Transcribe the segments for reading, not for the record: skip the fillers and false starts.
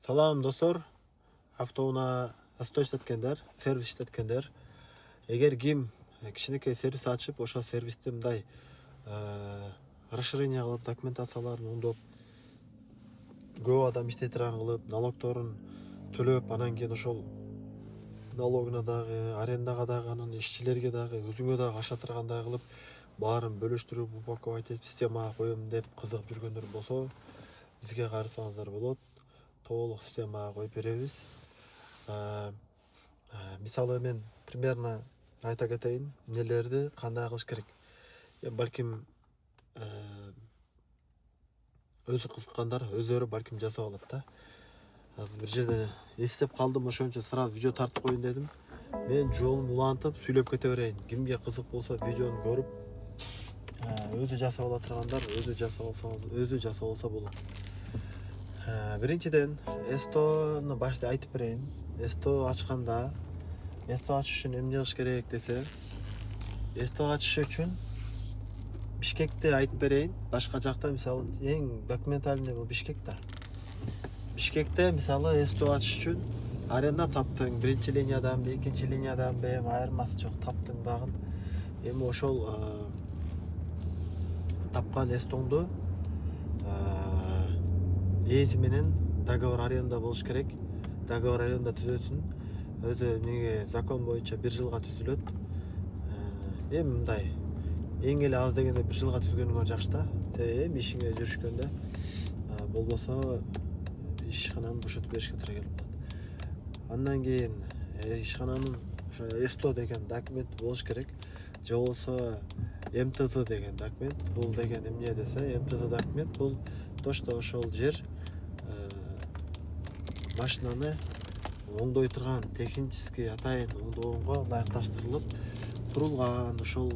Салам достор, автоуна асто иштеткендер, сервис иштеткендер. Эгер ким кичинекей сервис ачып, ошо сервисти мындай расширение кылып, документацияларын оңдоп, көп адам иштей турган кылып, налогторун төлөп, анан кийин ошол налогуна дагы, арендага дагы, анан ишчилерге дагы, өзүңө дагы аша тургандай кылып, баарын бөлүштүрүп, упаковать этип, системага коем деп кызыгып жүргөндөр болсо, бизге кайрылсаңыздар болот. Толук системага коюп беребиз. Мисалы мен примерно айта кетейин, эмнелерди кандай кылыш керек. Балким өзү кызыккандар өздөрү балким жасап алат да. Азыр бир жерде эстеп калдым, ошончо сразу видео тартып коеюн дедим. Мен жолум улантып сүйлөп кете берейин. Кимге кызык болсо видеону көрүп, өзү жасап ала тургандар өзү жасап алса болот. Биринчиден эстону башта айтып берейин. Эсто ачканда, эсто ачыш үчүн эмне кылыш керек десе, эсто ачыш үчүн Бишкекти айтып берейин. Башка жакта мисалы эң документальный бул Бишкек да. Бишкекте мисалы эсто ачыш үчүн аренда таптың, биринчи линиядамбы, экинчи линиядамбы, эми айырмасы жок, таптың дагы. Эми ошол тапкан эстоңду ээси менен договор аренда болуш керек. Договор аренда түзөсүн. Өзү эмнеге закон боюнча 1 жылга түзүлөт. Эми мындай эң эле аз дегенде 1 жылга түзгөнүңөр жакшы да. Эми ишиңе жүрүшкөндө болбосо ишкананы бошотуп беришке туура келип калат. Андан кийин ишкананын ошо эсто деген документ болуш керек. Же болбосо МТЗ деген документ. Бул деген эмне десе, МТЗ документ бул точно ошол жер машинаны оңдой турган технический атайын оңдогонго ылайыкташтырылып курулган, ошол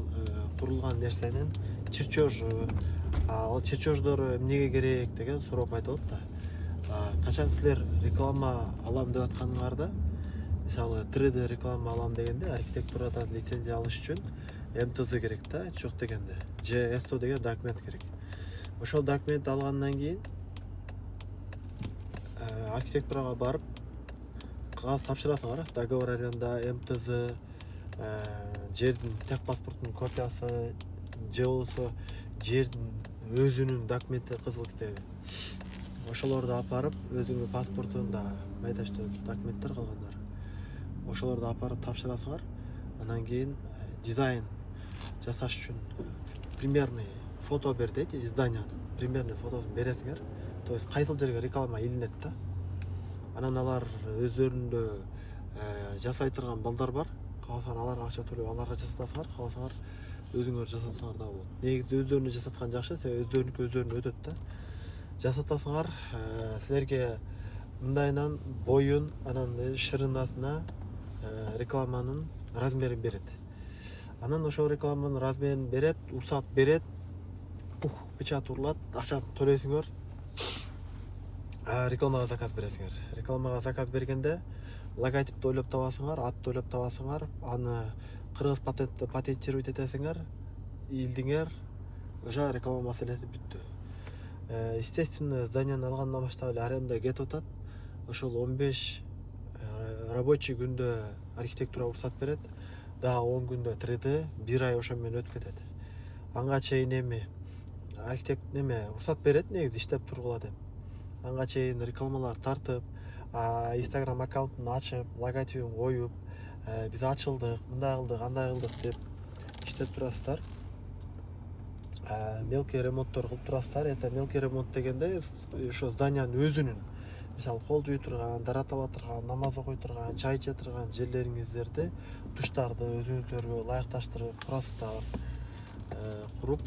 курулган нерсенин чертежу. Ал чертеждору эмнеге керек деген суроо пайда болот да. Качан силер реклама алам деп атканыңарда, мисалы 3D реклама алам дегенде архитектурадан лицензия алыш үчүн МТЗ керек да, жок дегенде. Же эсто деген документ керек. Ошол документти алгандан кийин архитектурага барып кагаз тапшырасыңар. Договор аренда, МТЗ, жердин техпаспортунун копиясы, же болбосо жердин өзүнүн документи, кызыл китеби. Ошолорду алып барып, өзүңүн паспортунда майда-чүйдө документтер калгандар. Ошолорду алып барып тапшырасыңар. Андан кийин дизайн жасаш үчүн примерный фото бер дейт, зданиянын примерный фотосун бересиңер. То есть кайсыл жерге реклама илинет да. Анан алар өздөрүндө жасай турган балдар бар. Кааласаңар аларга акча төлөп аларга жасатасыңар, кааласаңар өзүңөр жасатсаңар да болот. Негизи өздөрүнө жасаткан жакшы, себеби өздөрүнүкү өздөрүнө өтөт да. Жасатасыңар, силерге мындайынан боюн, анан ширинасына рекламанын размерин берет. Анан ошол рекламанын размерин берет, уруксат берет, печать урулат, акчасын төлөйсүңөр. Рекламага заказ бересиңер. Рекламага заказ бергенде логотипти ойлоп табасыңар, атты ойлоп табасыңар, аны кыргыз патентировать этесиңер, илдиңер, уже реклама маселеси бүттү. Естественно, зданияны алгандан баштап эле аренда кетип атат. Ошол 15 рабочий күндө архитектура уруксат берет, дагы 10 күндө 3D, 1 ай ошо менен өтүп кетет. Анга чейин эми уруксат берет негизи иштеп тургула деп. Анга чейин рекламалар тартып, Instagram аккаунтун ачып, логотипин коюп, биз ачылдык, мындай кылдык, андай кылдык деп иштеп турасыздар. Мелкий ремонттор кылып турасыздар. Это мелкий ремонт дегенде ошо зданиянын өзүнүн, мисалы кол жууй турган, дарат ала турган, намаз окуй турган, чай иче турган жерлериңиздерди, душтарды өзүңүзгө ылайыкташтырып курасыздар. Куруп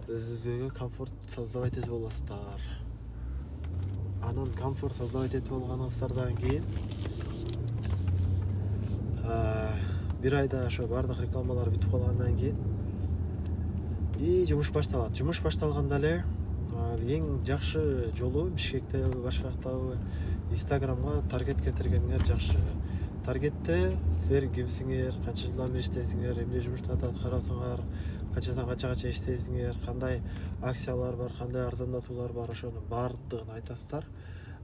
өзүңүзгө комфорт создавать этип аласыздар. Анан комфорт создавать этип алганыңыздардан кийин 1 айда ошо бардык рекламалар бүтүп калгандан кийин жумуш башталат. Жумуш башталганда эле эң жакшы жолу Бишкектеби, башка жактабы Instagramга таргет кетиргениңер жакшы. Таргетте силер кимсиңер, канча жылдан бери иштейсиңер, эмне жумуштарды аткарасыңар, канчадан канчага иштейсиңер, кандай акциялар бар, кандай арзандатуулар бар, ошонун баардыгын айтасыздар.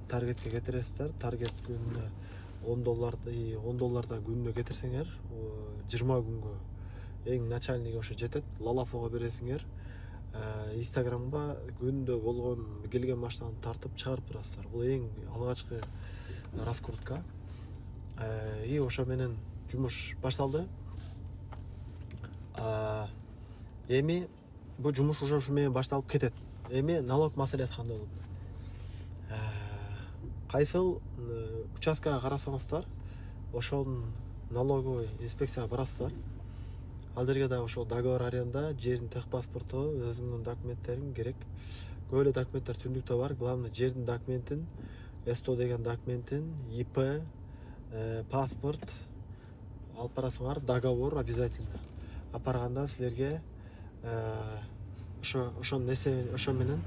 таргетке кетиресиздер. Таргет күнүнө $10 күнүнө кетирсеңер 20 күнгө эң начальниги ошо жетет. Лалафого бересиңер. Инстаграмга күндө болгон келген машинаны тартып чыгарып турасыздар. Бул эң алгачкы раскрутка. И ошо менен жумуш башталды. Эми бул жумуш ошо ушу менен башталып кетет. Эми налог маселеси кандай болот? Кайсыл участкага карасаңыздар, ошонун налоговый инспекцияга барасыздар. Ал жерге да ошол договор аренда, жердин техпаспорту, өзүңдүн документтериң керек. Көп эле документтер түндүктө бар. Главный жердин документин, СТО деген документин, ИП, паспорт алып барасыңар, договор обязательно. Алып барганда силерге ошонун ошо менен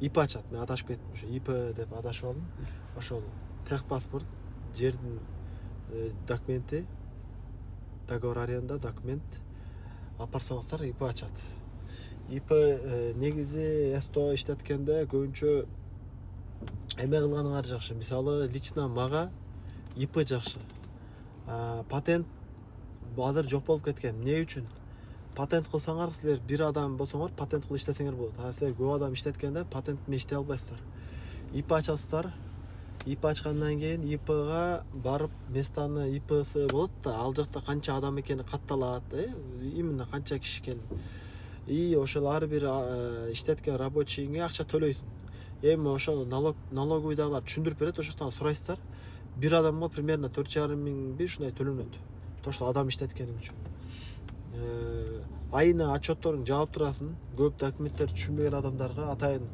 ИП ачат. Мен адашып кеттим, ошо ИП деп адашып алдым. Ошол техпаспорт, жердин документи, договор аренда, документ алып барсаңыздар ИП ачат. ИП негизи СТО иштеткенде көбүнчө эме кылганыңар жакшы. Мисалы, лично мага ИП жакшы. Патент азыр жок болуп кеткен. Эмне үчүн? Патент кылсаңар, силер бир адам болсоңор, патент кылып иштесеңер болот. Силер көп адам иштеткенде патент менен иштей албайсыздар. ИП ачасыздар. ИП ачкандан кийин ИПга барып, местаны ИПсы болот да, ал жакта канча адам экени катталат, именно канча киши экени. И ошол ар бир иштеткен рабочийиңе акча төлөйсүң. Эми ошол налоговыйдагылар түшүндүрүп берет, ошол жактан сурайсыздар. Бир адамга примерно 4,5 миңби ушундай төлөнөт. Ошол адам иштеткениң үчүн. Айына отчетторун жаап турасың. Көп документтер түшүнбөгөн адамдарга атайын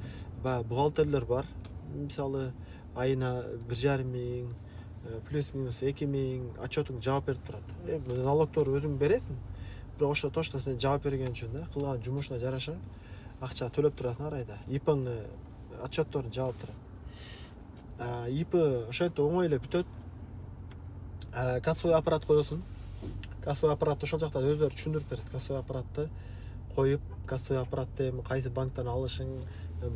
бухгалтерлер бар. Мисалы, айына 1,5 миң, плюс-минус 2 миң отчетуң жаап берип турат. Налогтору өзүң бересиң. Бирок ошо тошто сен жаап берген үчүн да, кылган жумушуна жараша акча төлөп турасың айда. ИПны отчетторун жаап турат. ИП ошентип оңой эле бүтөт. Кассовый аппарат коесуң. Кассовый аппаратты ошол жакта өздөрү түшүндүрүп берет. Кассовый аппаратты коюп, кассовый аппаратты эми кайсы банктан алышың,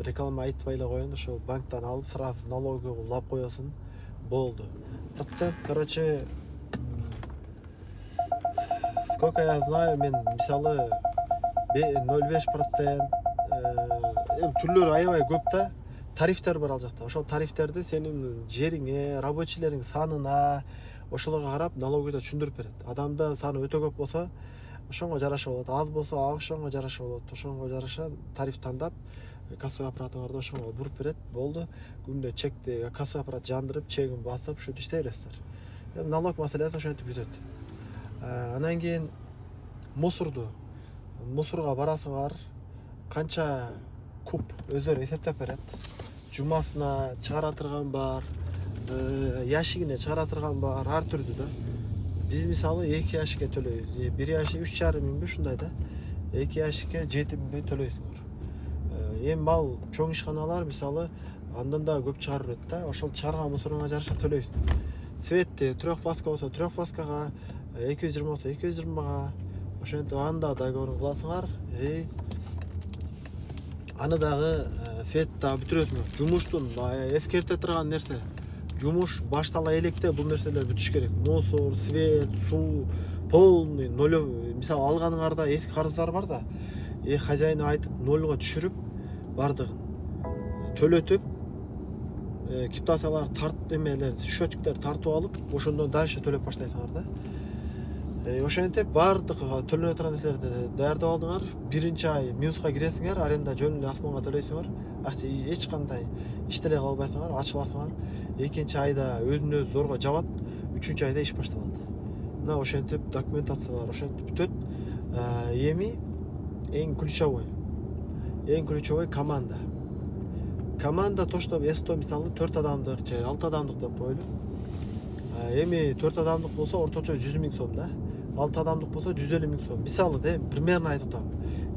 реклама айтпай эле коеюн, ошол банктан алып сразу налоговый улап коесуң. Болду. Процент, короче, сколько я знаю, мен мисалы 0,5%, түрлөрү аябай көп да. Тарифтер бар ал жакта. Ошол тарифтерди сенин жериңе, рабочийлериң санына, ошолорго карап налоговыйда түшүндүрүп берет. Адамда саны өтө көп болсо, ошонго жараша болот. Аз болсо, ошонго жараша болот. Ошонго жараша тариф тандап, кассовый аппаратыңарды ошонго буруп берет. Болду. Күндө чекти кассовый аппарат жандырып, чегин басып, ушинтип иштей бересиздер. Налог маселеси ошентип бүтөт. Анан кийин мусорго барасыңар, канча куб өздөрү эсептеп берет. Жумасына чыгара турган бар, яшигине чыгара турган бар, ар түрдүү да. Биз мисалы 2 яшикке төлөйбүз. 1 яшик 3,5 миңби ушундай да. 2 яшикке 7 миңби төлөйсүңөр. Эми ал чоң ишканалар мисалы андан да көп чыгарып берет да. Ошол чыгарган мусоруңа жараша төлөйсүң. Светти 3 фаска болсо 3 фаскага, 220 болсо 220га, ошентип анда договорун кыласыңар. Аны дагы свет да бүтүрөсүңөр. Жумуштун эскерте турган нерсе. Жумуш баштала электе бул нерселер бүтүш керек. Мусор, свет, суу, полный ноль. Мисалы алганыңарда эски карыздар бар да. Хозяйына айтып нольго түшүрүп бардыгын төлөтүп, квитанциялар счетчиктер тартып алып, ошондон дальше төлөп баштайсыңар да. Ошентип бардык төлөнө турган нерселерди даярдап алдыңар. Биринчи ай минуска киресиңер, аренда жөн эле асманга төлөйсүңөр. Акча эч кандай иштеле калбайсыңар, ачыласыңар. Экинчи айда өзүнө өзү зорго жабат, үчүнчү айда иш башталат. Мына ошентип документациялар ошентип бүтөт. Эми эң ключевой команда. Команда тошто СТО мисалы 4 адамдык же 6 адамдык деп коелу. Эми 4 адамдык болсо орточо 100 миң сом да. 6 адамдык болсо 150 миң сом. Мисалы да, примерно айтып атам.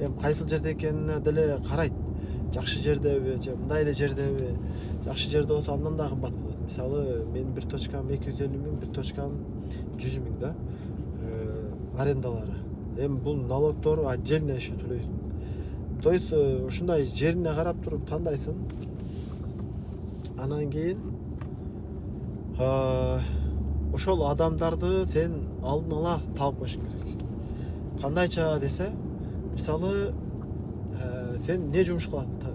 Эми кайсыл жерде экенине деле карайт. Жакшы жердеби же мындай эле жердеби? Жакшы жерде болсо андан да кымбат болот. Мисалы мен бир точкам 250 миң, бир точкам 100 миң да. Арендалары. Эми бул налогтор отдельно еще төлөйсүң. То есть ушундай жерине карап туруп тандайсың. Анан кийин ошол адамдарды сен алдын ала таап коюшуң керек. Кандайча десе, мисалы сен эмне жумуш кыласың?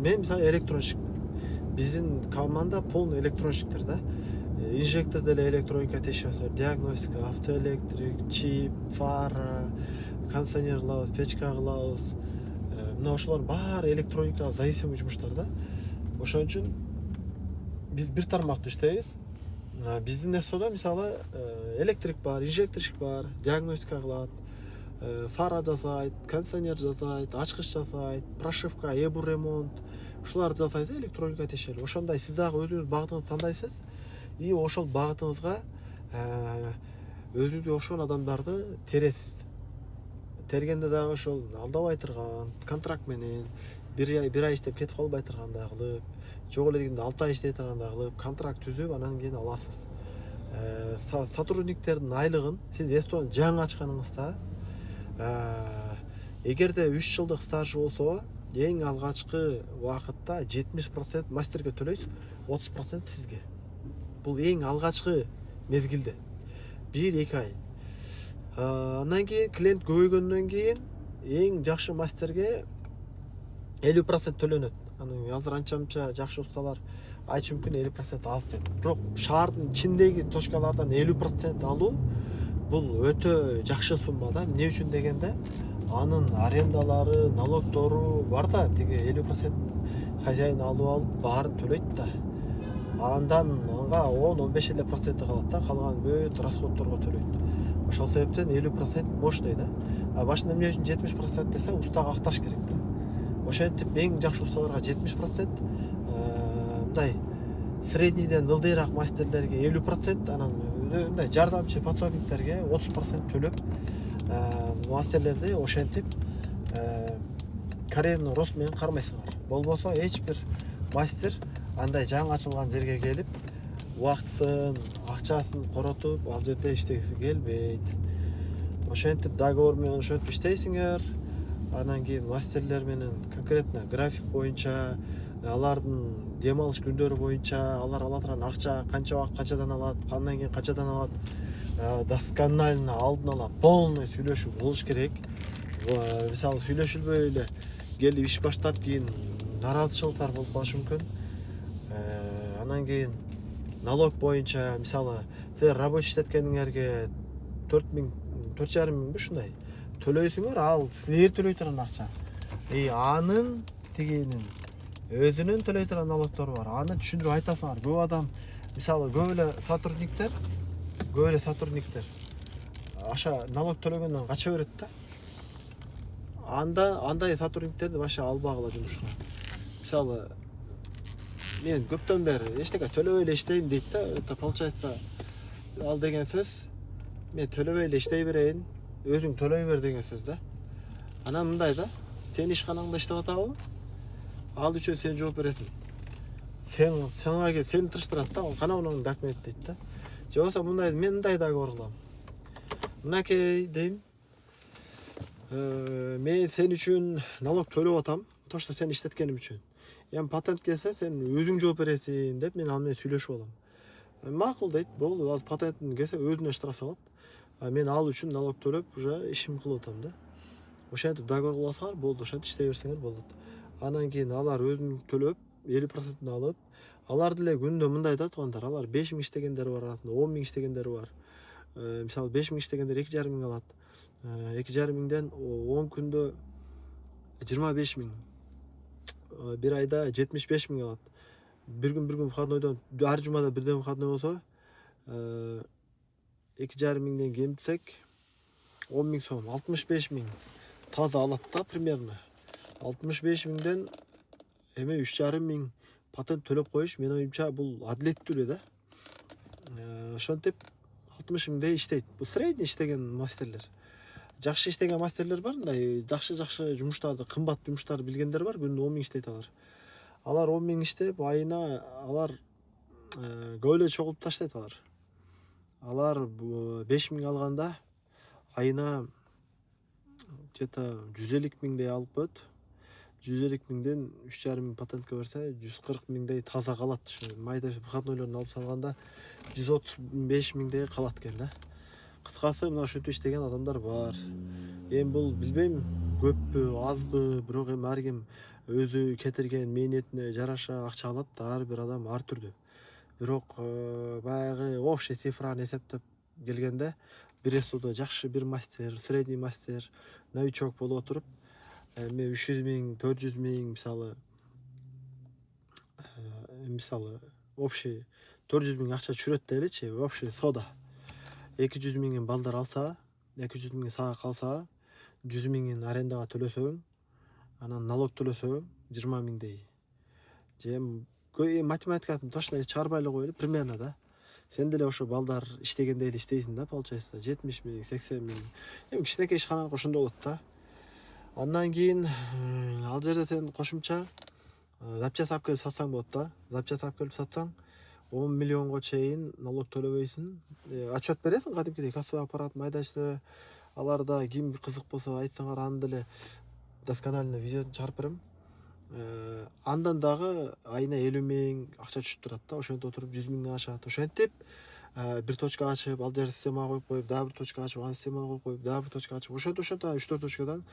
Мен мисалы электронщикмин. Биздин команда полный электронщиктер да. Инжектор деле электроника текшерүү, диагностика, автоэлектрик, чип, фара, кондиционер кылабыз, печка кылабыз. Мына ошолордун баары электроникага зависимый жумуштар да. Ошон үчүн биз бир тармакта иштейбиз. Биздин СОдо мисалы электрик бар, инжекторщик бар, диагностика кылат, фара жасайт, кондиционер жасайт, ачкыч жасайт, прошивка, эбу ремонт. Ушуларды жасайсыз, электроника текшерүү. Ошондой сиз дагы өзүңүз багытыңызды тандайсыз. И ошол багытыңызга өзүңүзгө окшогон адамдарды тересиз. Тергенде дагы ошол алдабай турган, контракт менен бир ай иштеп кетип калбай тургандай кылып, жок эле дегенде 6 ай иштей тургандай кылып, контракт түзүп, анан кийин аласыз. Сотрудниктердин айлыгын сиз СОны жаңы ачканыңызда, эгерде 3 жылдык стажы болсо, эң алгачкы убакытта 70% мастерге төлөйсүз, 30% сизге. Бул эң алгачкы мезгилде. 1-2 ай. Андан кийин клиент көбөйгөндөн кийин эң жакшы мастерге 50% төлөнөт. Азыр анча-мынча жакшы ustalar айтышы мүмкүн 50% аз деп. Бирок шаардын ичиндеги точкалардан 50% алуу бул өтө жакшы сумма да. Эмне үчүн дегенде, анын арендалары, налогдору бар да, тиги 50% хозяин алып баарын төлөйт да. Андан анга 10-15% калат да, калган бүт расходторго төлөйт. Ошол себептен 50% мощный да. Башында эмне үчүн 70% десе, устага акташ керек да. Ошентип эң жакшы усталарга 70%, мындай среднийден ылдыйраак мастерлерге 50%, анан мындай жардамчы подсобниктерге 30% төлөп, мастерлерди ошентип карьерный рост менен кармайсыңар. Болбосо эч бир мастер андай жаңы ачылган жерге келип, убактысын, акчасын коротуп, ал жерде иштегиси келбейт. Ошентип договор менен ошентип иштейсиңер. Анан кийин мастерлер менен конкретно график боюнча, алардын дем алыш күндөрү боюнча, алар ала турган акча канча убакыт канчадан алат, андан кийин канчадан алат, досконально алдын ала полный сүйлөшүү болуш керек. Мисалы сүйлөшүлбөй эле келип иш баштап кийин нараазычылыктар болуп калышы мүмкүн. Анан кийин налог боюнча, мисалы силер рабочий иштеткениңерге 4,5 миң ушундай төлөйсүңөр, ал силер төлөй турган акча. Анын тигинин өзүнүн төлөй турган налогтору бар. Аны түшүндүрүп айтасыңар. Көп адам, мисалы көп эле сотрудниктер аша налог төлөгөндөн кача берет да. Андай сотрудниктерди вообще албагыла жумушка. Мисалы мен көптөн бери эчтеке төлөбөй эле иштейм дейт да. Это получается ал деген сөз, мен төлөбөй эле иштей берейин, өзүң төлөй бер деген сөз да. Анан мындай да, сен ишканаңда иштеп атабы? Ал үчүн сен жооп бересиң. Сени тырыштырат да, кана унун документ дейт да. Же болбосо мындай, мен мындай договор кылам. Мынакей дейм, мен сен үчүн налог төлөп атам, то что сен иштеткеним үчүн. Эми патент келсе, сен өзүң жооп бересиң деп мен ал менен сүйлөшүп алам. Макул дейт, болду, ал патентин келсе өзүнө штраф салат. Мен ал үчүн налог төлөп уже ишим кылып атам да. Ошентип договор кыласыңар, болду, ошентип иштей берсеңер болот. Анан кийин алар өзүн төлөп, 50%-ын алып, алар деле күндө мындай да туугандар, алар 5 миң иштегендери бар, арасында 10 миң иштегендери бар. Мисалы 5 миң иштегендер 2,5 миң алат. 2,5 миңден 10 күндө 25 миң. Bir ayda 75 миң алат. Bir gün выходнойдон, ар жумада бирден выходной болсо, 2,5 миңден кемитсек 10 миң сом, 65 миң таза алат да примерно. 65 миңден эми 3,5 миң патент төлөп коюш, мен оюмча бул адилеттүү эле да. Ошентип 60 миңдей иштейт. Бул средний иштеген мастерлер. Жакшы иштеген мастерлер бар, мындай жакшы жумуштарды, кымбат жумуштарды билгендер бар, күндө 10 миң иштейт алар. Алар 10 миң иштеп, айына алар көп эле чогулуп таштайт алар. Алар 5 миң алганда айына где-то 150 миңдей алып коет. 150 миңден 3,5 мың патентке берсе 140 миңдей таза калат. Майда выходнойлорун алып салганда 135 миңдей калат экен да. Кыскасы мына ушинтип иштеген адамдар бар. Эми бул билбейм көппү азбы, бирок эми ар ким өзү кетирген мээнетине жараша акча алат. Ар бир адам ар түрдүү. Бирок баягы общий цифраны эсептеп келгенде бир СУда жакшы бир мастер, средний мастер, новичок болуп отуруп эми 300 миң, 400 миң мисалы общий 400 миң акча түшүрөт дейличи, общий сода. 200 миңин балдар алса, 200 миң сага калса, 100 миңин арендага төлөсөң, анан налог төлөсөң 20 миңдей. Же математикасын точно чыгарбай эле коелу, примерно да. Сен деле ошо балдар иштегендей эле иштейсиң да, получается 70 миң, 80 миң. Эми кичинекей ишкананыкы ошондой болот да. Андан кийин ал жерде сен кошумча запчасть алып келип сатсаң болот да. Запчасть алып келип сатсаң 10 миллионго чейин налог төлөбөйсүң. Отчет бересиң кадимкидей кассовый аппарат майдачылары. Аларда ким кызык болсо айтсаңар, аны деле досконально видеосын чыгарып берем. Андан дагы айына 50 миң акча түшүп турат да. Ошентип отуруп 100 миңден ашат. Ошентип бир точка ачып, ал жерде системага коюп, дагы бир точка ачып, аны системага коюп, дагы бир точка ачып, ошентип 3-4 точкадан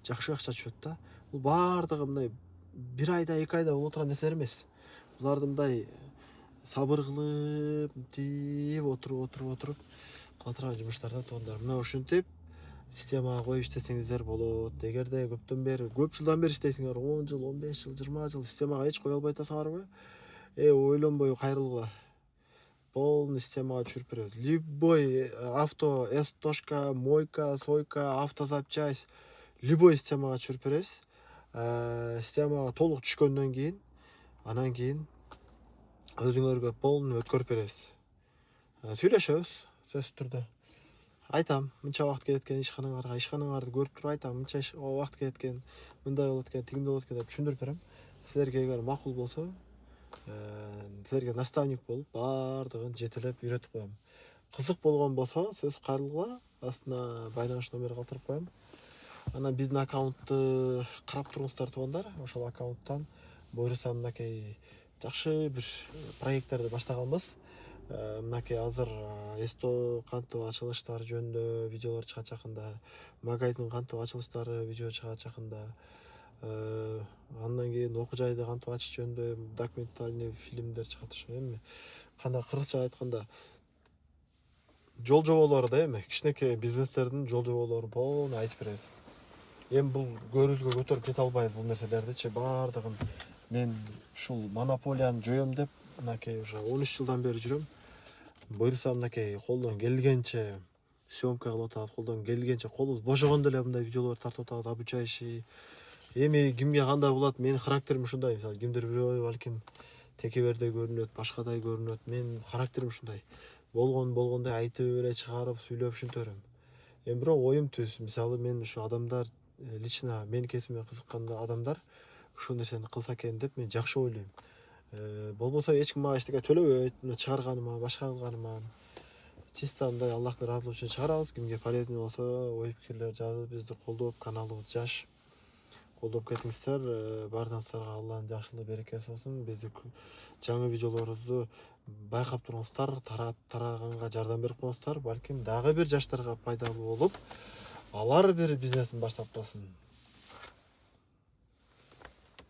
жакшы акча түшөт да. Бул баардыгы мындай бир айда, 2 айда боло турган нерселер эмес. Буларды мындай сабыр кылып, мынтип отуруп кыла турган жумуштар да туугандар. Мына ушинтип системага коюп иштесеңиздер болот. Эгерде көп жылдан бери иштейсиңер, 10 жыл, 15 жыл, 20 жыл системага эч кое албай атасыңарбы? Ойлонбой кайрылгыла. Полный системага түшүрүп беребиз. Любой авто, S-точка, мойка, сойка, автозапчасть, любой системага түшүрүп беребиз. Системага толук түшкөндөн кийин, анан кийин өзүңөргө полный өткөрүп беребиз. Сүйлөшөбүз сөзсүз түрдө. Айтам, мынча убакыт кетет экен ишканаңарды көрүп туруп айтам, мынча убакыт кетет экен, мындай болот экен, тигиндей болот экен деп түшүндүрүп берем. Силерге эгер макул болсо, силерге наставник болуп, баардыгын жетелеп үйрөтүп коем. Кызык болгон болсо, сөз кайрылгыла, астына байланыш номери калтырып коем. Анан биздин аккаунтты карап туруңуздар туугандар. Ошол аккаунттан буюрса мынакей жакшы бир проекттерди баштаганбыз. Мынакей азыр СТО кантип ачылыштары жөнүндө видеолор чыгат жакында, магазин кантип ачылыштары видео чыгат жакында. Андан кийин окуу жайды кантип ачыш жөнүндө документальный фильмдер чыгат. Эми кандай кыргызча айтканда жол жоболору да, эми кичинекей бизнестердин жол жоболорун полный айтып беребиз. Эми бул көрүүгө көтөрүп кете албайбыз бул нерселердичи, баардыгын мен ушул монополияны жоём деп мынакей уже 13 жылдан бери жүрөм. Буюрса мынакей колдон келгенче съемка кылып атабыз, колдон келгенче колубуз бошогондо эле мындай видеолор тартып атабыз, обучающий. Эми кимге кандай болот, менин характерим ушундай. Мисалы кимдир бирөө балким текебердей көрүнөт, башкадай көрүнөт. Менин характерим ушундай. Болгондой айтып эле чыгарып сүйлөп ушинте берем. Эми бирок оюм түз. Мисалы мен ушу адамдар лично менин кесиме кызыккан адамдар ушул нерсени кылса экен деп мен жакшы ойлойм. Болбосо эч ким мага эчтеке төлөбөйт, чыгарганыма, башка кылганыма. Чисто мындай Аллахтын ыраазылыгы үчүн чыгарабыз. Кимге полезный болсо, ой пикирлер жазып, бизди колдоп, каналыбыз жаш. Колдоп кетиңиздер. Баарыңыздарга Алланын жакшылыгы, берекеси болсун. Биздин жаңы видеолорубузду байкап туруңуздар, тараганга жардам берип коюңуздар. Балким дагы бир жаштарга пайдалуу болуп, алар бир бизнесин баштап калсын.